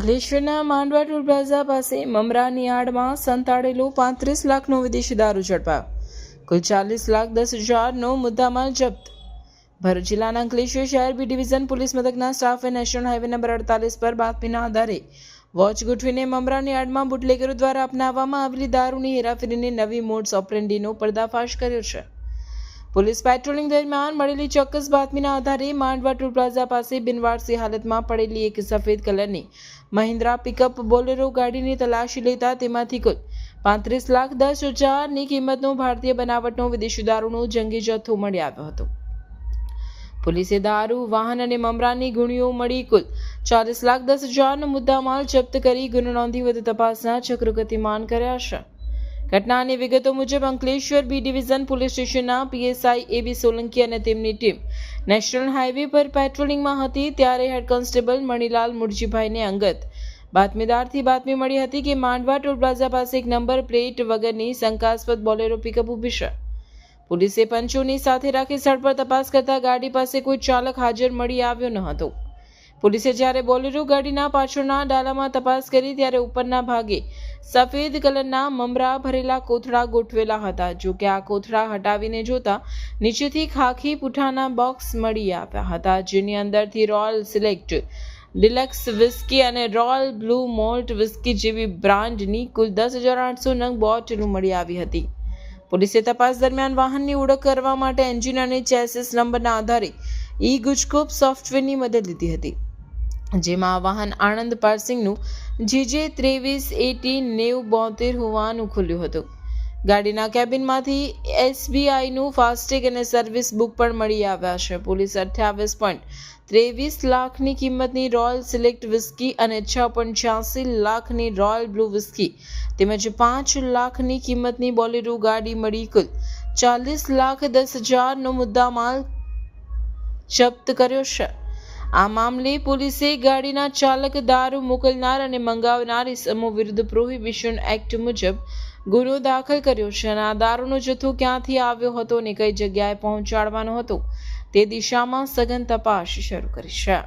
અંકલેશ્વરના માંડવા toll plaza પાસે મમરાની આડમાં સંતાડેલો 35 લાખનો વિદેશી દારૂ ઝડપાયો. કુલ 40,10,000નો મુદ્દામાલ જપ્ત. ભરૂચ જિલ્લાના અંકલેશ્વર શહેર બી ડિવિઝન પોલીસ મથકના સ્ટાફે નેશનલ હાઈવે નંબર 48 પર બાતમીના આધારે વોચ ગોઠવીને મમરાની આડમાં બુટલેગરો દ્વારા અપનાવવામાં આવેલી દારૂની હેરાફેરીની નવી મોડસ ઓપરેન્ડીનો પર્દાફાશ કર્યો છે. પોલીસ પેટ્રોલિંગ દરમિયાન મળેલી ચોક્કસ બાતમીના આધારે માંડવા ટોલ પ્લાઝા પાસે બિનવારસી હાલતમાં પડેલી એક સફેદ કલરની મહિન્દ્રા પિકઅપ બોલેરો ગાડીની તલાશી લેતા તેમાંથી કુલ 35,10,000ની કિંમતનો ભારતીય બનાવટનો વિદેશી દારૂનો જંગી જથ્થો મળી આવ્યો હતો. પોલીસે દારૂ, વાહન અને મમરાની ગુણીઓ મળી કુલ 40,10,000નો મુદ્દામાલ જપ્ત કરી ગુનો નોંધી વધુ તપાસના ચક્રો ગતિમાન કર્યા છે. ઘટનાની વિગતો મુજબ અંકલેશ્વર બી ડિવિઝન પોલીસ સ્ટેશનના પીએસઆઈ એબી સોલંકી અને તેમની ટીમ નેશનલ હાઈવે પર પેટ્રોલિંગમાં હતી ત્યારે હેડ કોન્સ્ટેબલ મણીલાલ મુરજીભાઈને અંગત બાતમીદારથી બાતમી મળી હતી કે માંડવા ટોલ પ્લાઝા પાસે એક નંબર પ્લેટ વગરની શંકાસ્પદ બોલેરો પિકઅપ ઊભી છે. પોલીસે પંચોની સાથે રાખી સ્થળ પર તપાસ કરતા ગાડી પાસે કોઈ ચાલક હાજર મળી આવ્યો ન હતો. પોલીસે જ્યારે બોલેરો ગાડીના પાછળના ડાલામાં તપાસ કરી ત્યારે ઉપરના ભાગે સફેદ કલરના મમરા ભરેલા કોથળા ગોઠવેલા હતા. જો કે આ કોથળા હટાવીને જોતા નીચેથી ખાખી પૂઠાના બોક્સ મળી આવ્યા હતા, જેની અંદરથી રોયલ સિલેક્ટ, ડિલક્સ વિસ્કી અને રોયલ બ્લુ મોલ્ટ વિસ્કી જેવી બ્રાન્ડની કુલ 10,800 નંગ બોટલો મળી આવી હતી. પોલીસે તપાસ દરમિયાન વાહનની ઓળખ કરવા માટે એન્જિન અને ચેસિસ નંબરના આધારે ઈ ગુજકોપ સોફ્ટવેરની મદદ લીધી હતી, જેમાં વાહન આણંદ પાર્સિંગનું GJ23809072 હોવાનું ખુલ્યું હતું. ગાડીના કેબિનમાંથી SBIનું ફાસ્ટેગ અને સર્વિસ બુક પણ મળી આવ્યા છે. પોલીસે 28.23 લાખની કિંમતની રોયલ સિલેક્ટ વિસ્કી અને 6.86 લાખની રોયલ બ્લુ વિસ્કી તેમજ 5 લાખની કિંમતની બોલેરો ગાડી મળી કુલ 40,10,000નો મુદ્દામાલ જપ્ત કર્યો છે. આ મામલે પોલીસે ગાડીના ચાલક, દારૂ મોકલનાર અને મંગાવનાર ઇસમો વિરુદ્ધ પ્રોહિબિશન એક્ટ મુજબ ગુનો દાખલ કર્યો છે અને આ દારૂનો જથ્થો ક્યાંથી આવ્યો હતો અને કઈ જગ્યાએ પહોંચાડવાનો હતો તે દિશામાં સઘન તપાસ શરૂ કરી છે.